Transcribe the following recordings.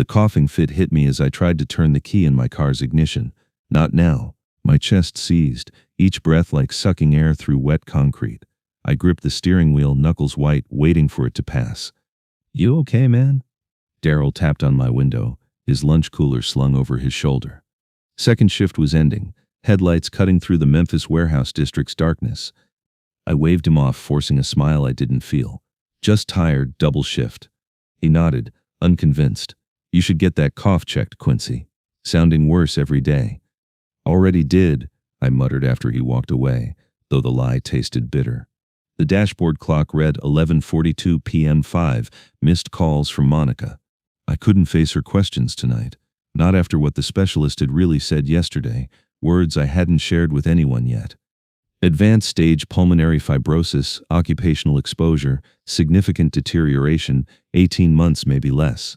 The coughing fit hit me as I tried to turn the key in my car's ignition. Not now. My chest seized, each breath like sucking air through wet concrete. I gripped the steering wheel, knuckles white, waiting for it to pass. "You okay, man?" Daryl tapped on my window, his lunch cooler slung over his shoulder. Second shift was ending, headlights cutting through the Memphis warehouse district's darkness. I waved him off, forcing a smile I didn't feel. "Just tired, double shift." He nodded, unconvinced. "You should get that cough checked, Quincy. Sounding worse every day." "Already did," I muttered after he walked away, though the lie tasted bitter. The dashboard clock read 11:42 p.m. 5 missed calls from Monica. I couldn't face her questions tonight, not after what the specialist had really said yesterday, words I hadn't shared with anyone yet. Advanced stage pulmonary fibrosis, occupational exposure, significant deterioration, 18 months maybe less.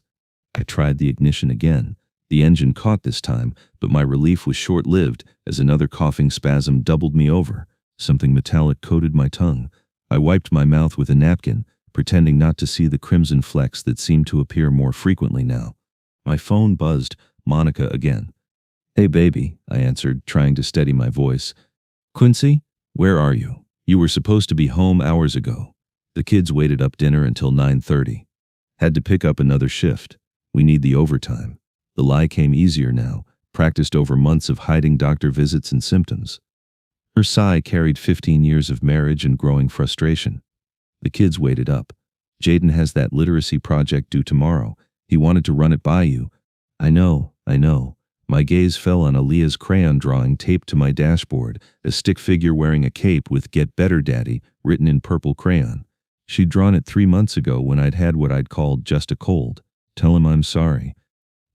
I tried the ignition again. The engine caught this time, but my relief was short-lived as another coughing spasm doubled me over. Something metallic coated my tongue. I wiped my mouth with a napkin, pretending not to see the crimson flecks that seemed to appear more frequently now. My phone buzzed. Monica again. "Hey baby," I answered, trying to steady my voice. "Quincy, where are you? You were supposed to be home hours ago. The kids waited up dinner until 9:30. Had to pick up another shift. We need the overtime." The lie came easier now, practiced over months of hiding doctor visits and symptoms. Her sigh carried 15 years of marriage and growing frustration. "The kids waited up. Jaden has that literacy project due tomorrow. He wanted to run it by you." I know. My gaze fell on Aaliyah's crayon drawing taped to my dashboard, a stick figure wearing a cape with "Get Better, Daddy" written in purple crayon. She'd drawn it 3 months ago when I'd had what I'd called just a cold. "Tell him I'm sorry."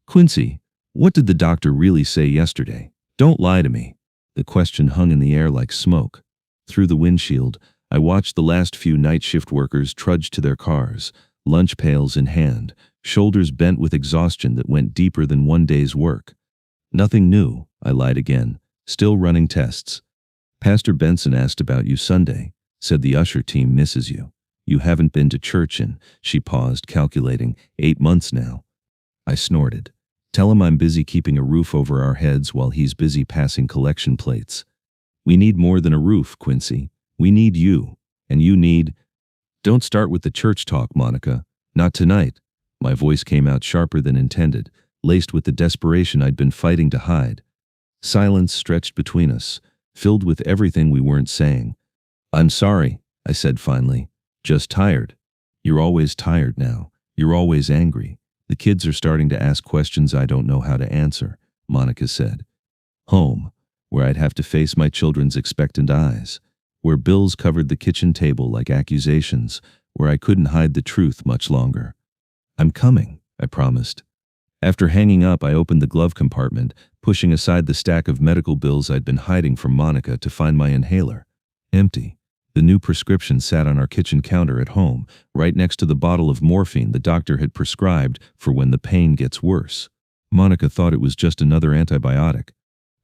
"Quincy, what did the doctor really say yesterday? Don't lie to me." The question hung in the air like smoke. Through the windshield, I watched the last few night shift workers trudge to their cars, lunch pails in hand, shoulders bent with exhaustion that went deeper than one day's work. "Nothing new," I lied again, "still running tests." "Pastor Benson asked about you Sunday, said the usher team misses you. You haven't been to church in," she paused, calculating, 8 months now. I snorted. "Tell him I'm busy keeping a roof over our heads while he's busy passing collection plates." "We need more than a roof, Quincy. We need you. And you need—" "Don't start with the church talk, Monica. Not tonight." My voice came out sharper than intended, laced with the desperation I'd been fighting to hide. Silence stretched between us, filled with everything we weren't saying. "I'm sorry," I said finally. "Just tired." "You're always tired now. You're always angry. The kids are starting to ask questions I don't know how to answer," Monica said. Home, where I'd have to face my children's expectant eyes, where bills covered the kitchen table like accusations, where I couldn't hide the truth much longer. "I'm coming," I promised. After hanging up, I opened the glove compartment, pushing aside the stack of medical bills I'd been hiding from Monica to find my inhaler. Empty. The new prescription sat on our kitchen counter at home, right next to the bottle of morphine the doctor had prescribed for when the pain gets worse. Monica thought it was just another antibiotic.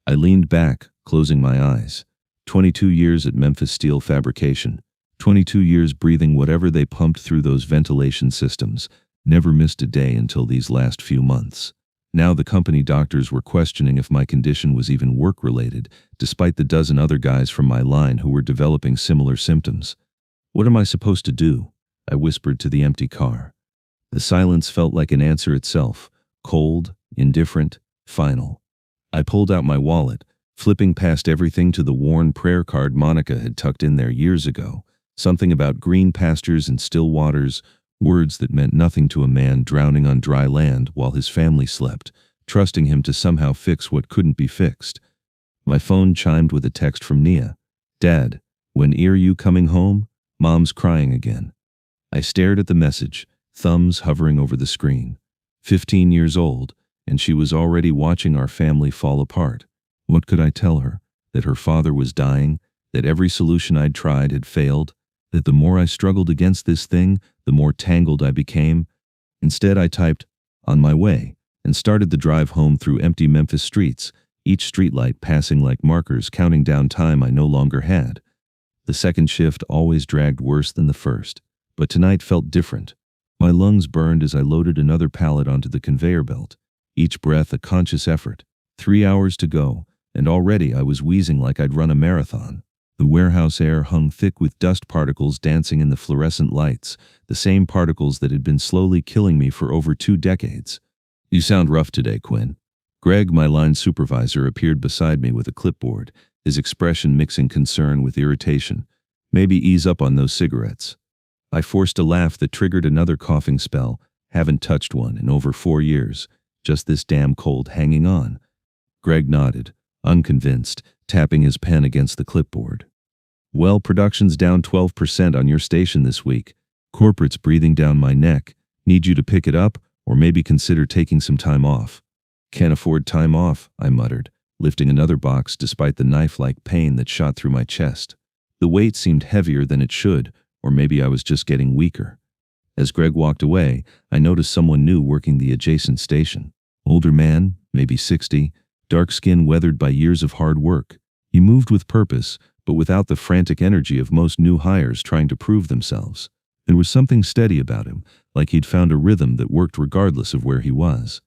I leaned back, closing my eyes. 22 years at Memphis Steel Fabrication. 22 years breathing whatever they pumped through those ventilation systems. Never missed a day until these last few months. Now the company doctors were questioning if my condition was even work-related, despite the dozen other guys from my line who were developing similar symptoms. "What am I supposed to do?" I whispered to the empty car. The silence felt like an answer itself, cold, indifferent, final. I pulled out my wallet, flipping past everything to the worn prayer card Monica had tucked in there years ago. Something about green pastures and still waters, words that meant nothing to a man drowning on dry land while his family slept, trusting him to somehow fix what couldn't be fixed. My phone chimed with a text from Nia. "Dad, when are you coming home? Mom's crying again." I stared at the message, thumbs hovering over the screen. 15 years old, and she was already watching our family fall apart. What could I tell her? That her father was dying? That every solution I'd tried had failed? That the more I struggled against this thing, the more tangled I became? Instead, I typed, "On my way," and started the drive home through empty Memphis streets, each streetlight passing like markers counting down time I no longer had. The second shift always dragged worse than the first, but tonight felt different. My lungs burned as I loaded another pallet onto the conveyor belt, each breath a conscious effort. 3 hours to go, and already I was wheezing like I'd run a marathon. The warehouse air hung thick with dust particles dancing in the fluorescent lights, the same particles that had been slowly killing me for over 2 decades. "You sound rough today, Quinn." Greg, my line supervisor, appeared beside me with a clipboard, his expression mixing concern with irritation. "Maybe ease up on those cigarettes." I forced a laugh that triggered another coughing spell. Haven't touched one in over 4 years. Just this damn cold hanging on. Greg nodded, unconvinced, tapping his pen against the clipboard. "Well, production's down 12% on your station this week. Corporate's breathing down my neck. Need you to pick it up, or maybe consider taking some time off." "Can't afford time off," I muttered, lifting another box despite the knife-like pain that shot through my chest. The weight seemed heavier than it should, or maybe I was just getting weaker. As Greg walked away, I noticed someone new working the adjacent station. Older man, maybe 60, dark skin weathered by years of hard work. He moved with purpose, but without the frantic energy of most new hires trying to prove themselves. There was something steady about him, like he'd found a rhythm that worked regardless of where he was.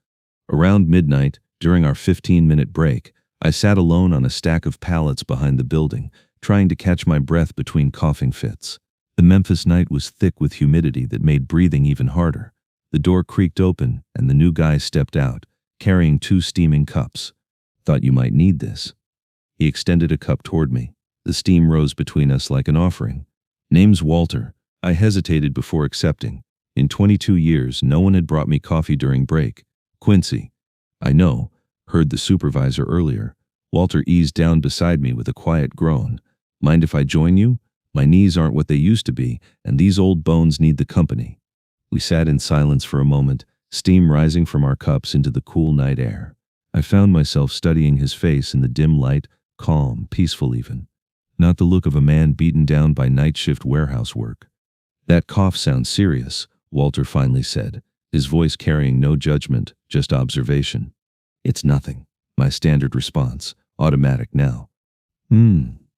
Around midnight, during our 15-minute break, I sat alone on a stack of pallets behind the building, trying to catch my breath between coughing fits. The Memphis night was thick with humidity that made breathing even harder. The door creaked open, and the new guy stepped out, carrying 2 steaming cups. "Thought you might need this." He extended a cup toward me. The steam rose between us like an offering. "Name's Walter." I hesitated before accepting. In 22 years, no one had brought me coffee during break. "Quincy." "I know," heard the supervisor earlier. Walter eased down beside me with a quiet groan. "Mind if I join you? My knees aren't what they used to be, and these old bones need the company." We sat in silence for a moment, steam rising from our cups into the cool night air. I found myself studying his face in the dim light, calm, peaceful even. Not the look of a man beaten down by night shift warehouse work. "That cough sounds serious," Walter finally said, his voice carrying no judgment, just observation. "It's nothing," my standard response, automatic now.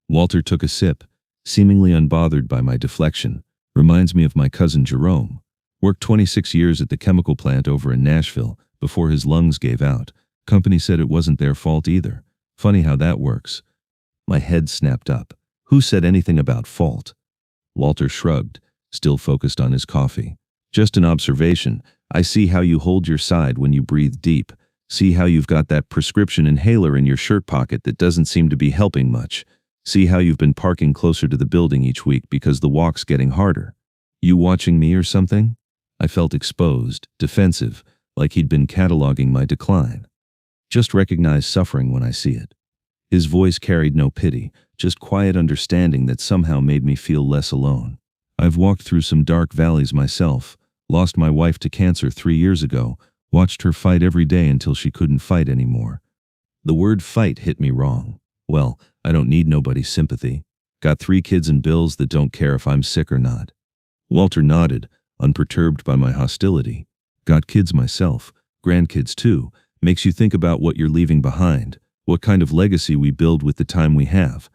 Walter took a sip, seemingly unbothered by my deflection. "Reminds me of my cousin Jerome. Worked 26 years at the chemical plant over in Nashville before his lungs gave out. Company said it wasn't their fault either. Funny how that works." My head snapped up. "Who said anything about fault?" Walter shrugged, still focused on his coffee. "Just an observation. I see how you hold your side when you breathe deep. See how you've got that prescription inhaler in your shirt pocket that doesn't seem to be helping much. See how you've been parking closer to the building each week because the walk's getting harder. You watching me or something?" I felt exposed, defensive, like he'd been cataloging my decline. "Just recognize suffering when I see it." His voice carried no pity, just quiet understanding that somehow made me feel less alone. "I've walked through some dark valleys myself, lost my wife to cancer 3 years ago, watched her fight every day until she couldn't fight anymore." The word fight hit me wrong. Well, I don't need nobody's sympathy. Got 3 kids and bills that don't care if I'm sick or not. Walter nodded, unperturbed by my hostility. "Got kids myself, grandkids too. Makes you think about what you're leaving behind, what kind of legacy we build with the time we have."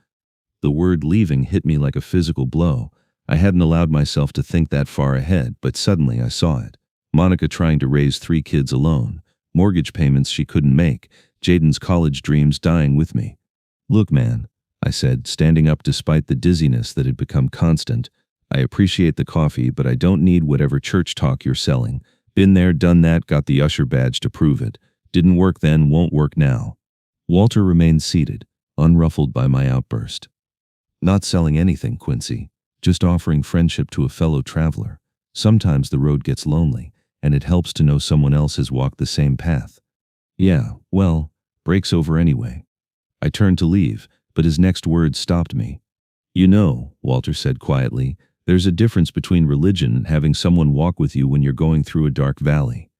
The word leaving hit me like a physical blow. I hadn't allowed myself to think that far ahead, but suddenly I saw it. Monica trying to raise 3 kids alone, mortgage payments she couldn't make, Jaden's college dreams dying with me. "Look, man," I said, standing up despite the dizziness that had become constant. "I appreciate the coffee, but I don't need whatever church talk you're selling. Been there, done that, got the usher badge to prove it. Didn't work then, won't work now." Walter remained seated, unruffled by my outburst. "Not selling anything, Quincy. Just offering friendship to a fellow traveler. Sometimes the road gets lonely, and it helps to know someone else has walked the same path." "Yeah, well, break's over anyway." I turned to leave, but his next words stopped me. "You know," Walter said quietly, "there's a difference between religion and having someone walk with you when you're going through a dark valley."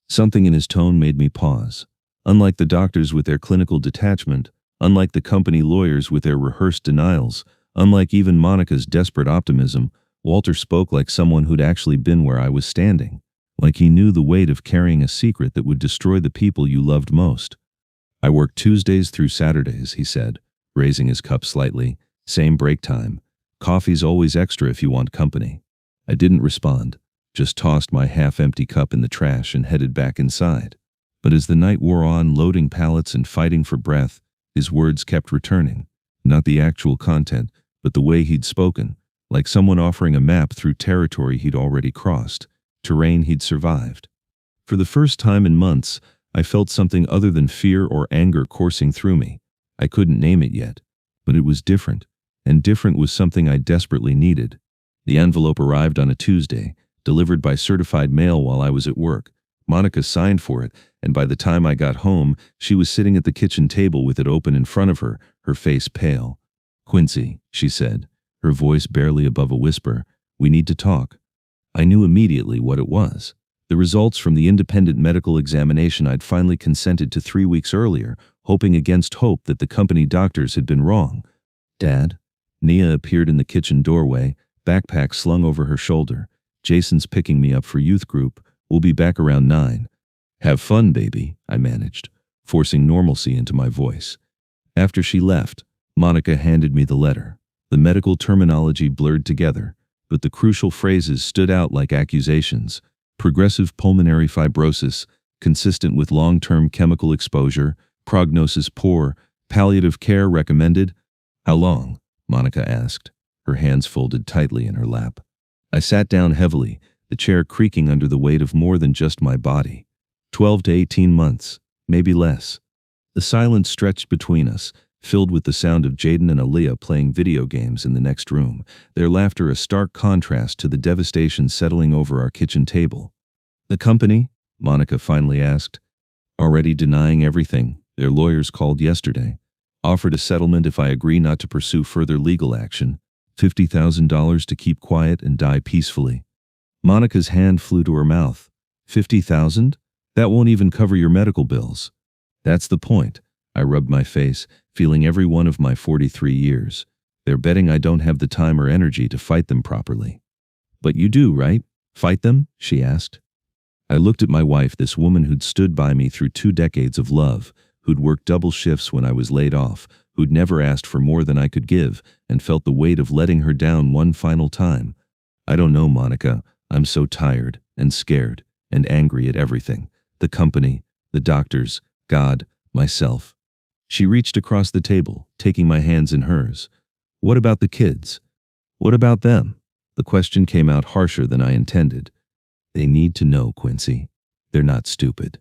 Something in his tone made me pause. Unlike the doctors with their clinical detachment, unlike the company lawyers with their rehearsed denials, unlike even Monica's desperate optimism, Walter spoke like someone who'd actually been where I was standing. Like he knew the weight of carrying a secret that would destroy the people you loved most. "I work Tuesdays through Saturdays," he said, raising his cup slightly. "Same break time. Coffee's always extra if you want company." I didn't respond, just tossed my half-empty cup in the trash and headed back inside. But as the night wore on, loading pallets and fighting for breath, his words kept returning. Not the actual content, but the way he'd spoken, like someone offering a map through territory he'd already crossed, terrain he'd survived. For the first time in months, I felt something other than fear or anger coursing through me. I couldn't name it yet, but it was different, and different was something I desperately needed. The envelope arrived on a Tuesday, delivered by certified mail while I was at work. Monica signed for it, and by the time I got home, she was sitting at the kitchen table with it open in front of her, her face pale. "Quincy," she said, her voice barely above a whisper, "we need to talk." I knew immediately what it was. The results from the independent medical examination I'd finally consented to 3 weeks earlier, hoping against hope that the company doctors had been wrong. "Dad?" Nia appeared in the kitchen doorway, backpack slung over her shoulder. "Jason's picking me up for youth group. We'll be back around 9. "Have fun, baby," I managed, forcing normalcy into my voice. After she left, Monica handed me the letter. The medical terminology blurred together, but the crucial phrases stood out like accusations. Progressive pulmonary fibrosis, consistent with long-term chemical exposure, prognosis poor, palliative care recommended. "How long?" Monica asked, her hands folded tightly in her lap. I sat down heavily, the chair creaking under the weight of more than just my body. 12 to 18 months, maybe less. The silence stretched between us, filled with the sound of Jaden and Aaliyah playing video games in the next room, their laughter a stark contrast to the devastation settling over our kitchen table. "The company?" Monica finally asked. "Already denying everything. Their lawyers called yesterday. Offered a settlement if I agree not to pursue further legal action. $50,000 to keep quiet and die peacefully." Monica's hand flew to her mouth. "50,000? That won't even cover your medical bills." "That's the point." I rubbed my face, feeling every one of my 43 years. "They're betting I don't have the time or energy to fight them properly." "But you do, right? Fight them?" she asked. I looked at my wife, this woman who'd stood by me through 2 decades of love, who'd worked double shifts when I was laid off, who'd never asked for more than I could give, and felt the weight of letting her down one final time. "I don't know, Monica. I'm so tired and scared and angry at everything. The company, the doctors, God, myself." She reached across the table, taking my hands in hers. "What about the kids? What about them?" The question came out harsher than I intended. "They need to know, Quincy. They're not stupid.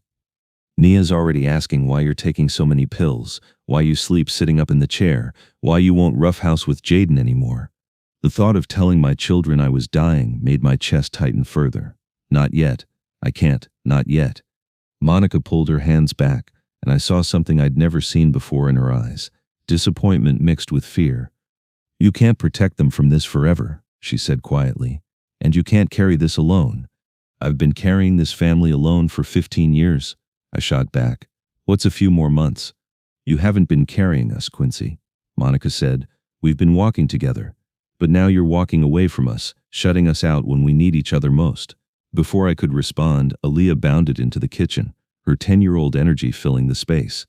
Nia's already asking why you're taking so many pills, why you sleep sitting up in the chair, why you won't roughhouse with Jaden anymore." The thought of telling my children I was dying made my chest tighten further. "Not yet. I can't, not yet." Monica pulled her hands back, and I saw something I'd never seen before in her eyes, disappointment mixed with fear. "You can't protect them from this forever," she said quietly, "and you can't carry this alone." "I've been carrying this family alone for 15 years, I shot back. "What's a few more months?" "You haven't been carrying us, Quincy," Monica said. "We've been walking together. But now you're walking away from us, shutting us out when we need each other most." Before I could respond, Aaliyah bounded into the kitchen, her 10-year-old energy filling the space.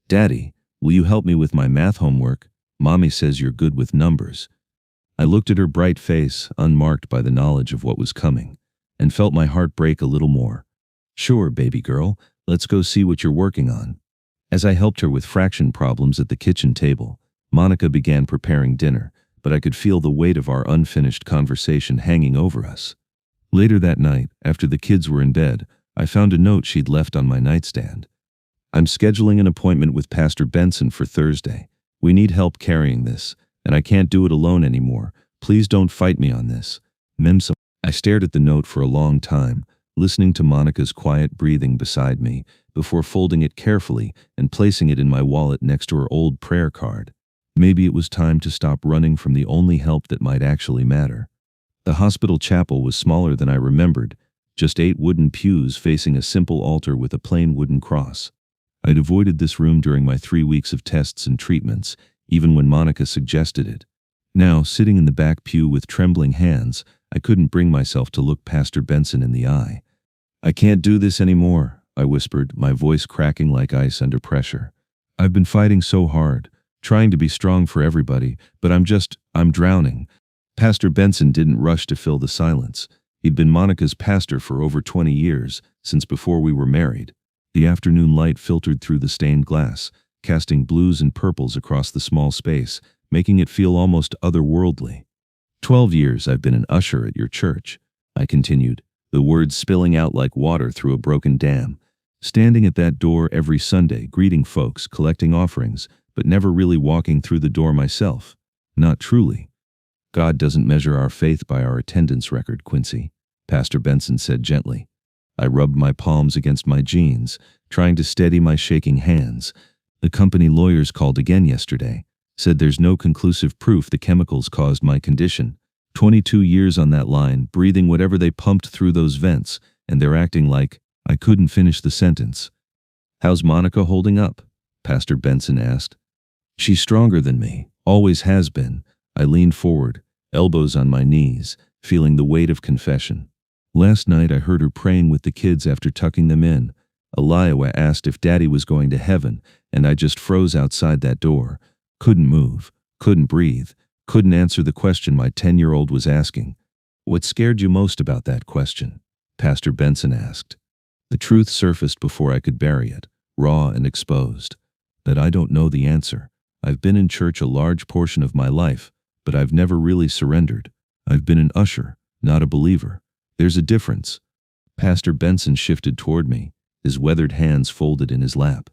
"Daddy, will you help me with my math homework? Mommy says you're good with numbers." I looked at her bright face, unmarked by the knowledge of what was coming, and felt my heart break a little more. "Sure, baby girl, let's go see what you're working on." As I helped her with fraction problems at the kitchen table, Monica began preparing dinner, but I could feel the weight of our unfinished conversation hanging over us. Later that night, after the kids were in bed, I found a note she'd left on my nightstand. "I'm scheduling an appointment with Pastor Benson for Thursday. We need help carrying this, and I can't do it alone anymore. Please don't fight me on this. Memsa." I stared at the note for a long time, listening to Monica's quiet breathing beside me, before folding it carefully and placing it in my wallet next to her old prayer card. Maybe it was time to stop running from the only help that might actually matter. The hospital chapel was smaller than I remembered, just 8 wooden pews facing a simple altar with a plain wooden cross. I'd avoided this room during my 3 weeks of tests and treatments, even when Monica suggested it. Now, sitting in the back pew with trembling hands, I couldn't bring myself to look Pastor Benson in the eye. "I can't do this anymore," I whispered, my voice cracking like ice under pressure. "I've been fighting so hard, trying to be strong for everybody, but I'm drowning." Pastor Benson didn't rush to fill the silence. He'd been Monica's pastor for over 20 years, since before we were married. The afternoon light filtered through the stained glass, casting blues and purples across the small space, making it feel almost otherworldly. 12 years I've been an usher at your church, I continued, the words spilling out like water through a broken dam. Standing at that door every Sunday, greeting folks, collecting offerings, but never really walking through the door myself. Not truly. God doesn't measure our faith by our attendance record, Quincy, Pastor Benson said gently. I rubbed my palms against my jeans, trying to steady my shaking hands. The company lawyers called again yesterday, said there's no conclusive proof the chemicals caused my condition. 22 years on that line, breathing whatever they pumped through those vents, and they're acting like I couldn't finish the sentence. How's Monica holding up? Pastor Benson asked. She's stronger than me, always has been. I leaned forward, elbows on my knees, feeling the weight of confession. Last night I heard her praying with the kids after tucking them in. Eliawa asked if Daddy was going to heaven, and I just froze outside that door. Couldn't move, couldn't breathe, couldn't answer the question my 10-year-old was asking. What scared you most about that question? Pastor Benson asked. The truth surfaced before I could bury it, raw and exposed. That I don't know the answer. I've been in church a large portion of my life, but I've never really surrendered. I've been an usher, not a believer. There's a difference. Pastor Benson shifted toward me, his weathered hands folded in his lap.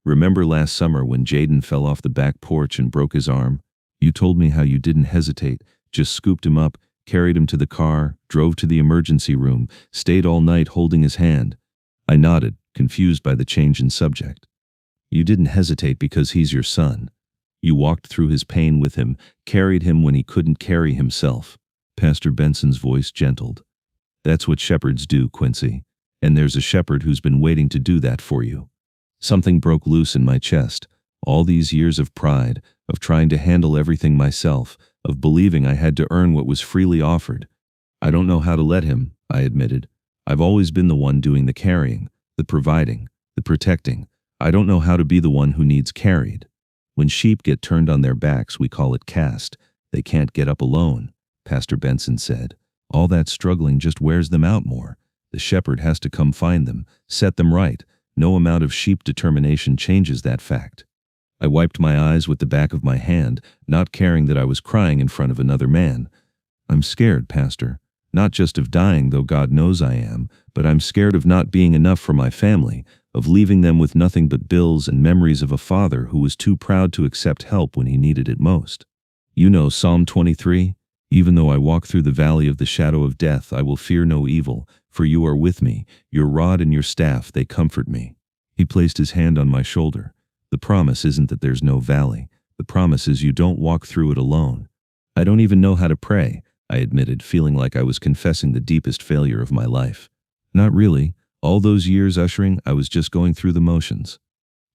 Remember last summer when Jaden fell off the back porch and broke his arm? You told me how you didn't hesitate, just scooped him up, carried him to the car, drove to the emergency room, stayed all night holding his hand. I nodded, confused by the change in subject. You didn't hesitate because he's your son. You walked through his pain with him, carried him when he couldn't carry himself. Pastor Benson's voice gentled. That's what shepherds do, Quincy. And there's a shepherd who's been waiting to do that for you. Something broke loose in my chest. All these years of pride, of trying to handle everything myself, of believing I had to earn what was freely offered. I don't know how to let him, I admitted. I've always been the one doing the carrying, the providing, the protecting. I don't know how to be the one who needs carried. When sheep get turned on their backs, we call it cast. They can't get up alone, Pastor Benson said. All that struggling just wears them out more. The shepherd has to come find them, set them right. No amount of sheep determination changes that fact. I wiped my eyes with the back of my hand, not caring that I was crying in front of another man. I'm scared, Pastor. Not just of dying, though God knows I am, but I'm scared of not being enough for my family, of leaving them with nothing but bills and memories of a father who was too proud to accept help when he needed it most. You know Psalm 23? Even though I walk through the valley of the shadow of death, I will fear no evil, for you are with me. Your rod and your staff, they comfort me. He placed his hand on my shoulder. The promise isn't that there's no valley. The promise is you don't walk through it alone. I don't even know how to pray, I admitted, feeling like I was confessing the deepest failure of my life. Not really. All those years ushering, I was just going through the motions.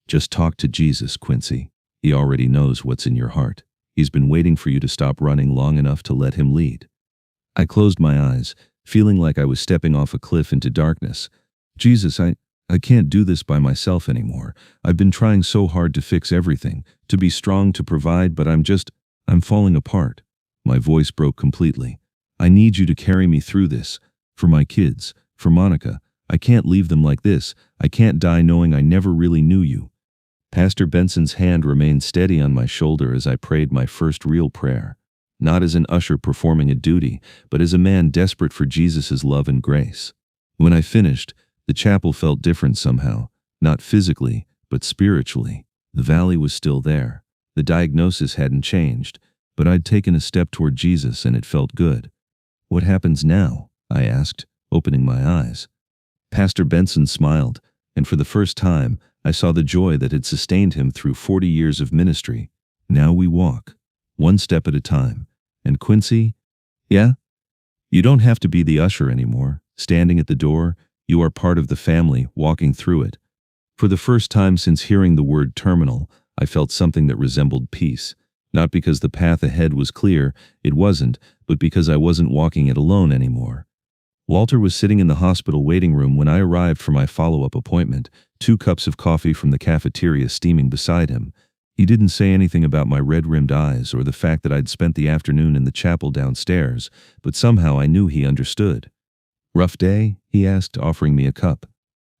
Just talk to Jesus, Quincy. He already knows what's in your heart. He's been waiting for you to stop running long enough to let him lead. I closed my eyes, feeling like I was stepping off a cliff into darkness. Jesus, I can't do this by myself anymore. I've been trying so hard to fix everything, to be strong, to provide, but I'm falling apart. My voice broke completely. I need you to carry me through this. For my kids, for Monica. I can't leave them like this. I can't die knowing I never really knew you. Pastor Benson's hand remained steady on my shoulder as I prayed my first real prayer. Not as an usher performing a duty, but as a man desperate for Jesus' love and grace. When I finished, the chapel felt different somehow, not physically, but spiritually. The valley was still there. The diagnosis hadn't changed, but I'd taken a step toward Jesus and it felt good. What happens now? I asked, opening my eyes. Pastor Benson smiled, and for the first time, I saw the joy that had sustained him through 40 years of ministry. Now we walk, one step at a time. And Quincy? Yeah? You don't have to be the usher anymore, standing at the door. You are part of the family, walking through it. For the first time since hearing the word terminal, I felt something that resembled peace. Not because the path ahead was clear, it wasn't, but because I wasn't walking it alone anymore. Walter was sitting in the hospital waiting room when I arrived for my follow-up appointment, 2 cups of coffee from the cafeteria steaming beside him. He didn't say anything about my red-rimmed eyes or the fact that I'd spent the afternoon in the chapel downstairs, but somehow I knew he understood. Rough day? He asked, offering me a cup.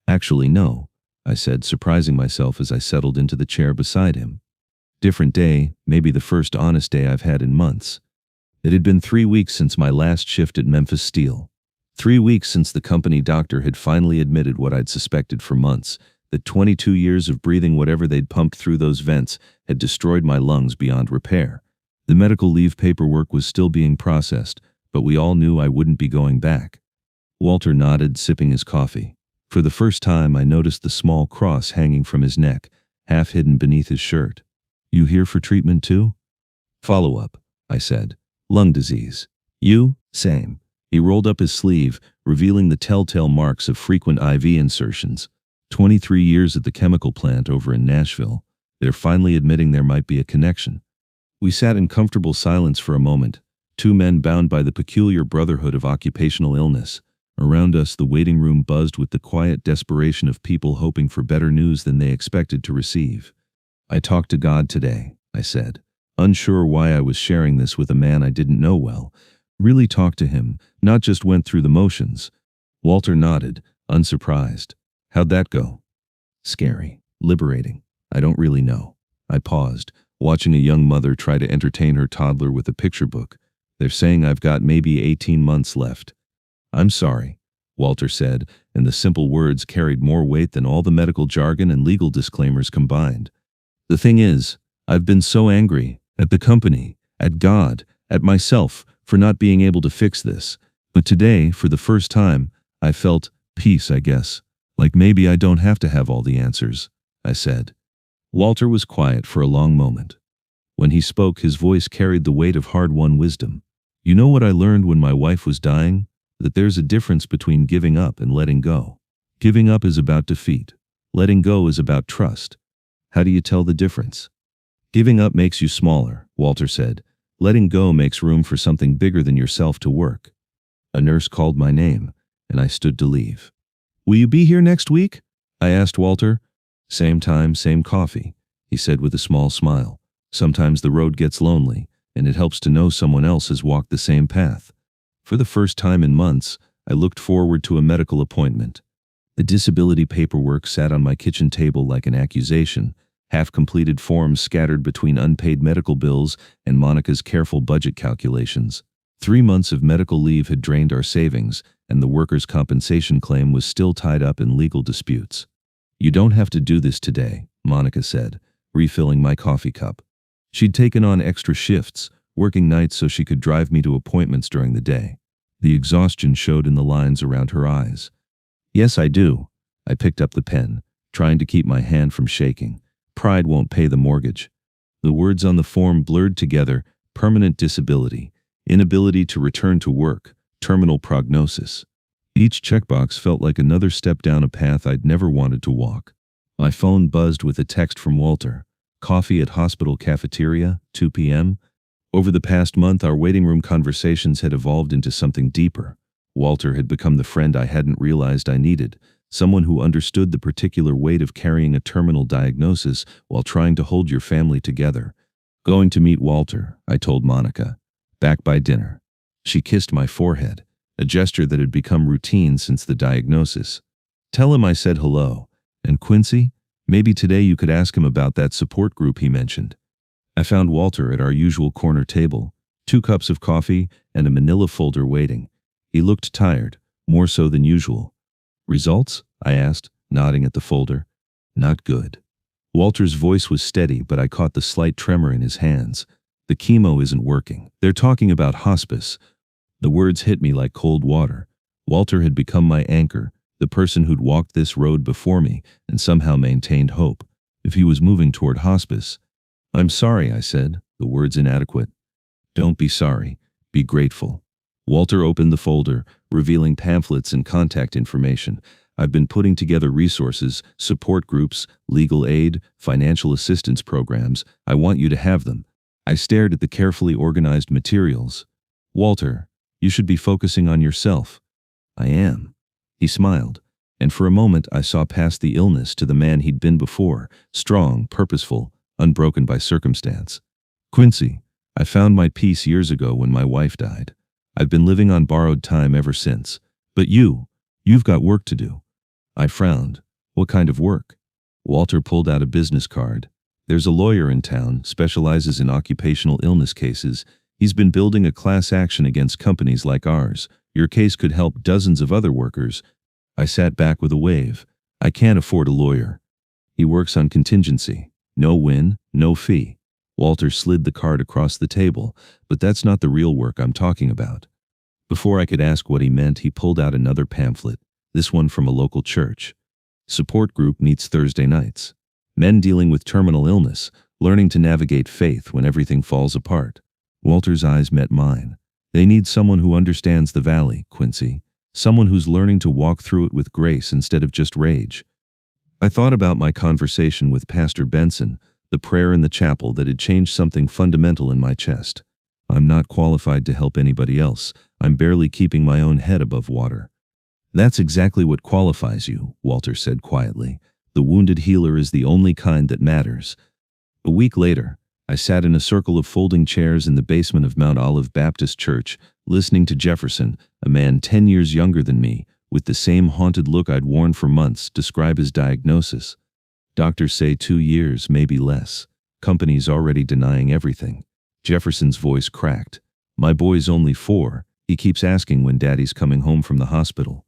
Actually, no, I said, surprising myself as I settled into the chair beside him. Different day, maybe the first honest day I've had in months. It had been 3 weeks since my last shift at Memphis Steel. 3 weeks since the company doctor had finally admitted what I'd suspected for months, that 22 years of breathing whatever they'd pumped through those vents had destroyed my lungs beyond repair. The medical leave paperwork was still being processed, but we all knew I wouldn't be going back. Walter nodded, sipping his coffee. For the first time, I noticed the small cross hanging from his neck, half hidden beneath his shirt. You here for treatment too? Follow-up, I said. Lung disease. You? Same. He rolled up his sleeve, revealing the telltale marks of frequent IV insertions. 23 years at the chemical plant over in Nashville. They're finally admitting there might be a connection. We sat in comfortable silence for a moment, two men bound by the peculiar brotherhood of occupational illness. Around us, the waiting room buzzed with the quiet desperation of people hoping for better news than they expected to receive. I talked to God today, I said, unsure why I was sharing this with a man I didn't know well. Really talked to him, not just went through the motions. Walter nodded, unsurprised. How'd that go? Scary. Liberating. I don't really know. I paused, watching a young mother try to entertain her toddler with a picture book. They're saying I've got maybe 18 months left. I'm sorry, Walter said, and the simple words carried more weight than all the medical jargon and legal disclaimers combined. The thing is, I've been so angry at the company, at God, at myself for not being able to fix this. But today, for the first time, I felt peace, I guess. Like maybe I don't have to have all the answers, I said. Walter was quiet for a long moment. When he spoke, his voice carried the weight of hard-won wisdom. You know what I learned when my wife was dying? That there's a difference between giving up and letting go. Giving up is about defeat. Letting go is about trust. How do you tell the difference? Giving up makes you smaller, Walter said. Letting go makes room for something bigger than yourself to work. A nurse called my name, and I stood to leave. Will you be here next week? I asked Walter. Same time, same coffee, he said with a small smile. Sometimes the road gets lonely, and it helps to know someone else has walked the same path. For the first time in months, I looked forward to a medical appointment. The disability paperwork sat on my kitchen table like an accusation, half-completed forms scattered between unpaid medical bills and Monica's careful budget calculations. 3 months of medical leave had drained our savings, and the workers' compensation claim was still tied up in legal disputes. You don't have to do this today, Monica said, refilling my coffee cup. She'd taken on extra shifts, working nights so she could drive me to appointments during the day. The exhaustion showed in the lines around her eyes. Yes, I do. I picked up the pen, trying to keep my hand from shaking. Pride won't pay the mortgage. The words on the form blurred together: permanent disability, inability to return to work, terminal prognosis. Each checkbox felt like another step down a path I'd never wanted to walk. My phone buzzed with a text from Walter. Coffee at hospital cafeteria, 2 p.m. Over the past month, our waiting room conversations had evolved into something deeper. Walter had become the friend I hadn't realized I needed, someone who understood the particular weight of carrying a terminal diagnosis while trying to hold your family together. Going to meet Walter, I told Monica. Back by dinner. She kissed my forehead, a gesture that had become routine since the diagnosis. Tell him I said hello. And Quincy, maybe today you could ask him about that support group he mentioned. I found Walter at our usual corner table, 2 cups of coffee and a manila folder waiting. He looked tired, more so than usual. Results? I asked, nodding at the folder. Not good. Walter's voice was steady, but I caught the slight tremor in his hands. The chemo isn't working. They're talking about hospice. The words hit me like cold water. Walter had become my anchor, the person who'd walked this road before me and somehow maintained hope. If he was moving toward hospice. I'm sorry, I said, the words inadequate. Don't be sorry. Be grateful. Walter opened the folder, revealing pamphlets and contact information. I've been putting together resources, support groups, legal aid, financial assistance programs. I want you to have them. I stared at the carefully organized materials. Walter, you should be focusing on yourself. I am. He smiled, and for a moment I saw past the illness to the man he'd been before, strong, purposeful, unbroken by circumstance. Quincy, I found my peace years ago when my wife died. I've been living on borrowed time ever since, But you've got work to do. I frowned. What kind of work? Walter pulled out a business card. There's a lawyer in town, specializes in occupational illness cases. He's been building a class action against companies like ours. Your case could help dozens of other workers. I sat back with a wave. I can't afford a lawyer. He works on contingency. No win, no fee. Walter slid the card across the table, but that's not the real work I'm talking about. Before I could ask what he meant, he pulled out another pamphlet, this one from a local church. Support group meets Thursday nights. Men dealing with terminal illness, learning to navigate faith when everything falls apart. Walter's eyes met mine. They need someone who understands the valley, Quincy. Someone who's learning to walk through it with grace instead of just rage. I thought about my conversation with Pastor Benson, the prayer in the chapel that had changed something fundamental in my chest. I'm not qualified to help anybody else. I'm barely keeping my own head above water. That's exactly what qualifies you, Walter said quietly. The wounded healer is the only kind that matters. A week later, I sat in a circle of folding chairs in the basement of Mount Olive Baptist Church, listening to Jefferson, a man 10 years younger than me, with the same haunted look I'd worn for months, describe his diagnosis. Doctors say 2 years, maybe less. Companies already denying everything. Jefferson's voice cracked. My boy's only 4. He keeps asking when Daddy's coming home from the hospital.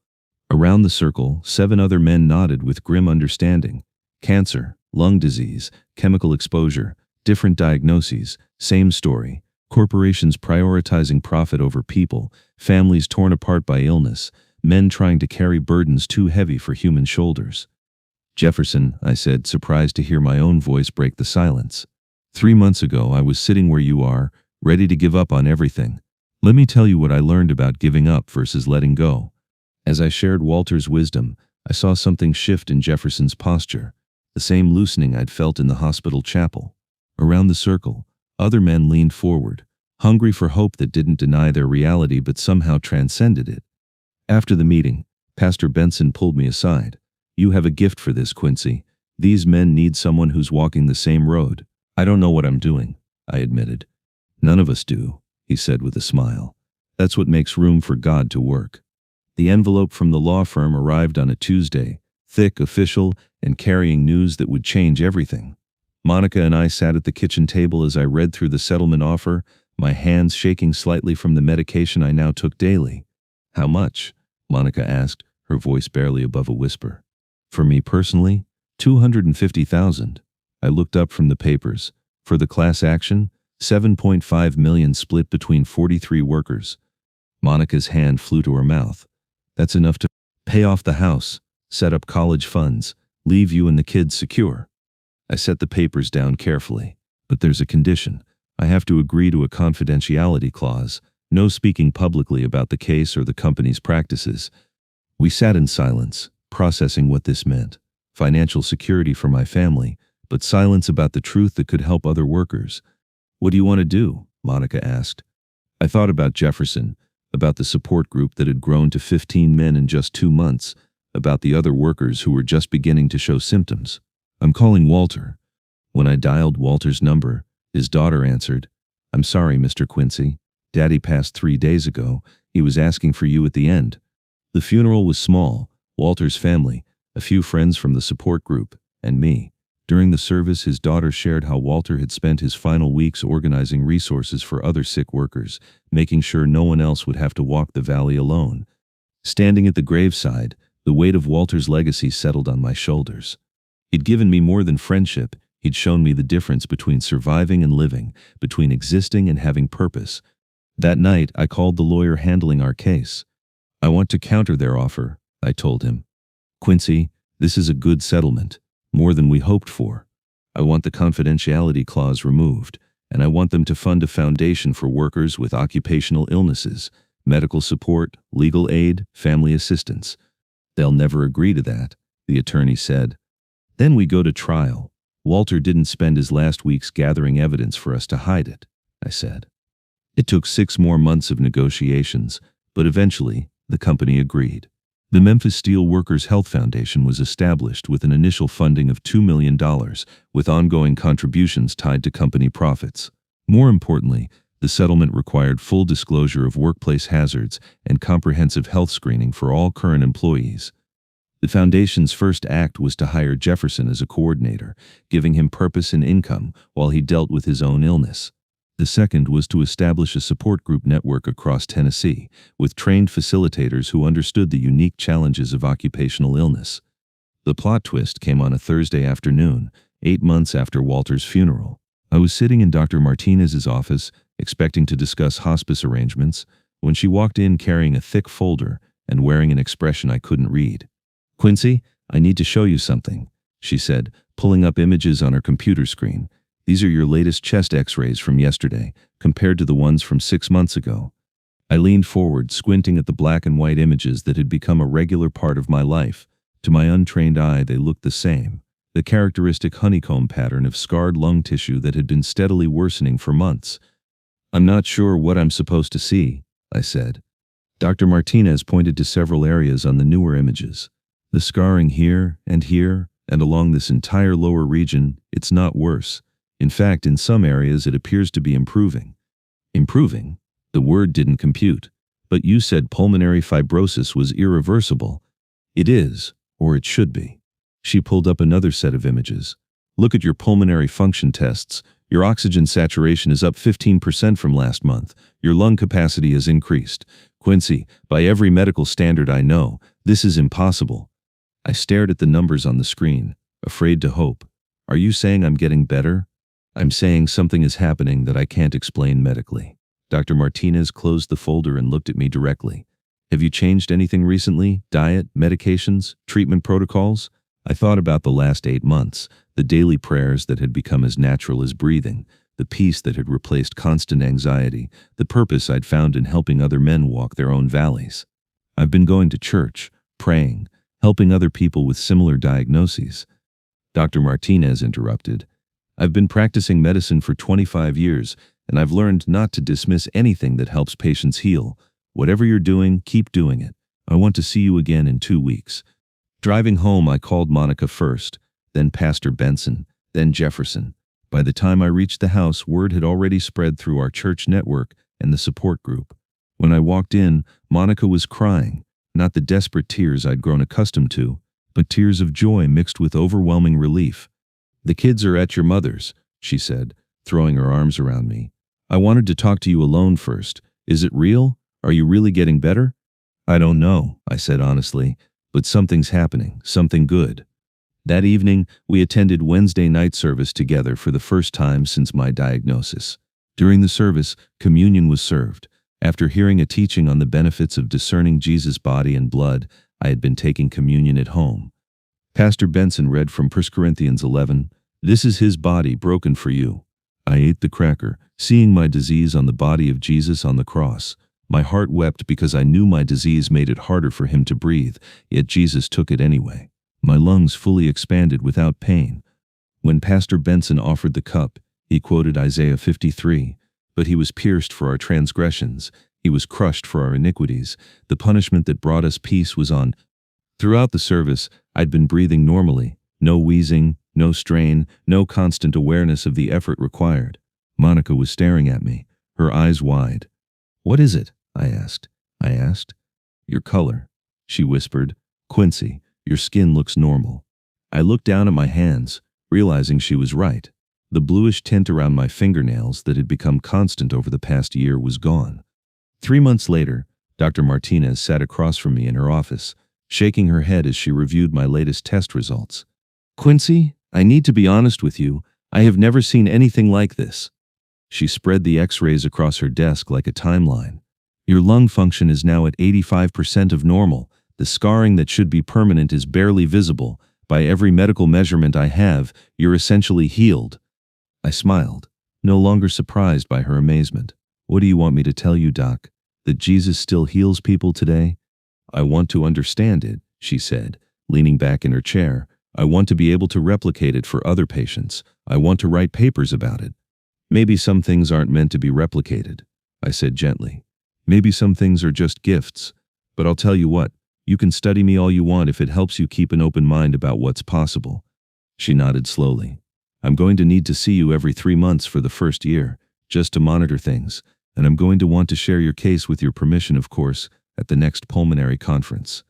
Around the circle, 7 other men nodded with grim understanding. Cancer, lung disease, chemical exposure, different diagnoses, same story. Corporations prioritizing profit over people, families torn apart by illness, men trying to carry burdens too heavy for human shoulders. Jefferson, I said, surprised to hear my own voice break the silence. 3 months ago, I was sitting where you are, ready to give up on everything. Let me tell you what I learned about giving up versus letting go. As I shared Walter's wisdom, I saw something shift in Jefferson's posture, the same loosening I'd felt in the hospital chapel. Around the circle, other men leaned forward, hungry for hope that didn't deny their reality but somehow transcended it. After the meeting, Pastor Benson pulled me aside. You have a gift for this, Quincy. These men need someone who's walking the same road. I don't know what I'm doing, I admitted. None of us do, he said with a smile. That's what makes room for God to work. The envelope from the law firm arrived on a Tuesday, thick, official, and carrying news that would change everything. Monica and I sat at the kitchen table as I read through the settlement offer, my hands shaking slightly from the medication I now took daily. How much? Monica asked, her voice barely above a whisper. For me personally, $250,000. I looked up from the papers. For the class action, $7.5 million split between 43 workers. Monica's hand flew to her mouth. That's enough to pay off the house, set up college funds, leave you and the kids secure. I set the papers down carefully. But there's a condition. I have to agree to a confidentiality clause, no speaking publicly about the case or the company's practices. We sat in silence, processing what this meant. Financial security for my family, but silence about the truth that could help other workers. What do you want to do? Monica asked. I thought about Jefferson, about the support group that had grown to 15 men in just 2 months, about the other workers who were just beginning to show symptoms. I'm calling Walter. When I dialed Walter's number, his daughter answered. I'm sorry, Mr. Quincy. Daddy passed 3 days ago. He was asking for you at the end. The funeral was small. Walter's family, a few friends from the support group, and me. During the service, his daughter shared how Walter had spent his final weeks organizing resources for other sick workers, making sure no one else would have to walk the valley alone. Standing at the graveside, the weight of Walter's legacy settled on my shoulders. He'd given me more than friendship. He'd shown me the difference between surviving and living, between existing and having purpose. That night, I called the lawyer handling our case. I want to counter their offer, I told him. Quincy, this is a good settlement, more than we hoped for. I want the confidentiality clause removed, and I want them to fund a foundation for workers with occupational illnesses, medical support, legal aid, family assistance. They'll never agree to that, the attorney said. Then we go to trial. Walter didn't spend his last weeks gathering evidence for us to hide it, I said. It took 6 more months of negotiations, but eventually, the company agreed. The Memphis Steel Workers Health Foundation was established with an initial funding of $2 million, with ongoing contributions tied to company profits. More importantly, The settlement required full disclosure of workplace hazards and comprehensive health screening for all current employees. The foundation's first act was to hire Jefferson as a coordinator, giving him purpose and income while he dealt with his own illness. The second was to establish a support group network across Tennessee, with trained facilitators who understood the unique challenges of occupational illness. The plot twist came on a Thursday afternoon, 8 months after Walter's funeral. I was sitting in Dr. Martinez's office, expecting to discuss hospice arrangements, when she walked in carrying a thick folder and wearing an expression I couldn't read. "Quincy, I need to show you something," she said, pulling up images on her computer screen. "These are your latest chest x-rays from yesterday, compared to the ones from 6 months ago." I leaned forward, squinting at the black and white images that had become a regular part of my life. To my untrained eye, they looked the same. The characteristic honeycomb pattern of scarred lung tissue that had been steadily worsening for months. "I'm not sure what I'm supposed to see," I said. Dr. Martinez pointed to several areas on the newer images. "The scarring here, and along this entire lower region, it's not worse. In fact, in some areas it appears to be improving." Improving? The word didn't compute. "But you said pulmonary fibrosis was irreversible." "It is, or it should be." She pulled up another set of images. "Look at your pulmonary function tests. Your oxygen saturation is up 15% from last month. Your lung capacity has increased. Quincy, by every medical standard I know, this is impossible." I stared at the numbers on the screen, afraid to hope. "Are you saying I'm getting better?" "I'm saying something is happening that I can't explain medically." Dr. Martinez closed the folder and looked at me directly. "Have you changed anything recently? Diet, medications, treatment protocols?" I thought about the last 8 months, the daily prayers that had become as natural as breathing, the peace that had replaced constant anxiety, the purpose I'd found in helping other men walk their own valleys. "I've been going to church, praying, helping other people with similar diagnoses." Dr. Martinez interrupted. "I've been practicing medicine for 25 years, and I've learned not to dismiss anything that helps patients heal. Whatever you're doing, keep doing it. I want to see you again in 2 weeks." Driving home, I called Monica first, then Pastor Benson, then Jefferson. By the time I reached the house, word had already spread through our church network and the support group. When I walked in, Monica was crying, not the desperate tears I'd grown accustomed to, but tears of joy mixed with overwhelming relief. "The kids are at your mother's," she said, throwing her arms around me. "I wanted to talk to you alone first. Is it real? Are you really getting better?" "I don't know," I said honestly, "but something's happening, something good." That evening, we attended Wednesday night service together for the first time since my diagnosis. During the service, communion was served. After hearing a teaching on the benefits of discerning Jesus' body and blood, I had been taking communion at home. Pastor Benson read from 1 Corinthians 11, "This is his body broken for you." I ate the cracker, seeing my disease on the body of Jesus on the cross. My heart wept because I knew my disease made it harder for him to breathe, yet Jesus took it anyway. My lungs fully expanded without pain. When Pastor Benson offered the cup, he quoted Isaiah 53, "But he was pierced for our transgressions, he was crushed for our iniquities. The punishment that brought us peace was on." Throughout the service, I'd been breathing normally, no wheezing, no strain, no constant awareness of the effort required. Monica was staring at me, her eyes wide. "What is it?" I asked. "Your color," she whispered. "Quincy, your skin looks normal." I looked down at my hands, realizing she was right. The bluish tint around my fingernails that had become constant over the past year was gone. 3 months later, Dr. Martinez sat across from me in her office, shaking her head as she reviewed my latest test results. "Quincy, I need to be honest with you. I have never seen anything like this." She spread the x-rays across her desk like a timeline. "Your lung function is now at 85% of normal. The scarring that should be permanent is barely visible. By every medical measurement I have, you're essentially healed." I smiled, no longer surprised by her amazement. "What do you want me to tell you, Doc? That Jesus still heals people today?" "I want to understand it," she said, leaning back in her chair. "I want to be able to replicate it for other patients. I want to write papers about it." "Maybe some things aren't meant to be replicated," I said gently. "Maybe some things are just gifts. But I'll tell you what, you can study me all you want if it helps you keep an open mind about what's possible." She nodded slowly. "I'm going to need to see you every 3 months for the first year. just to monitor things, and I'm going to want to share your case with your permission, of course, at the next pulmonary conference.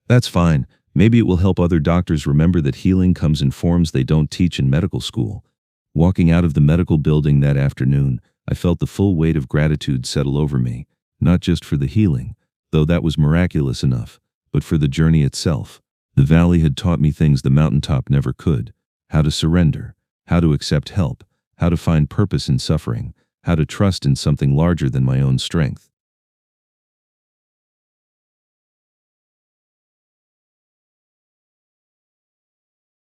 That's fine. Maybe it will help other doctors remember that healing comes in forms they don't teach in medical school. Walking out of the medical building that afternoon, I felt the full weight of gratitude settle over me, not just for the healing, though that was miraculous enough, but for the journey itself. The valley had taught me things the mountaintop never could: how to surrender, how to accept help, how to find purpose in suffering, how to trust in something larger than my own strength.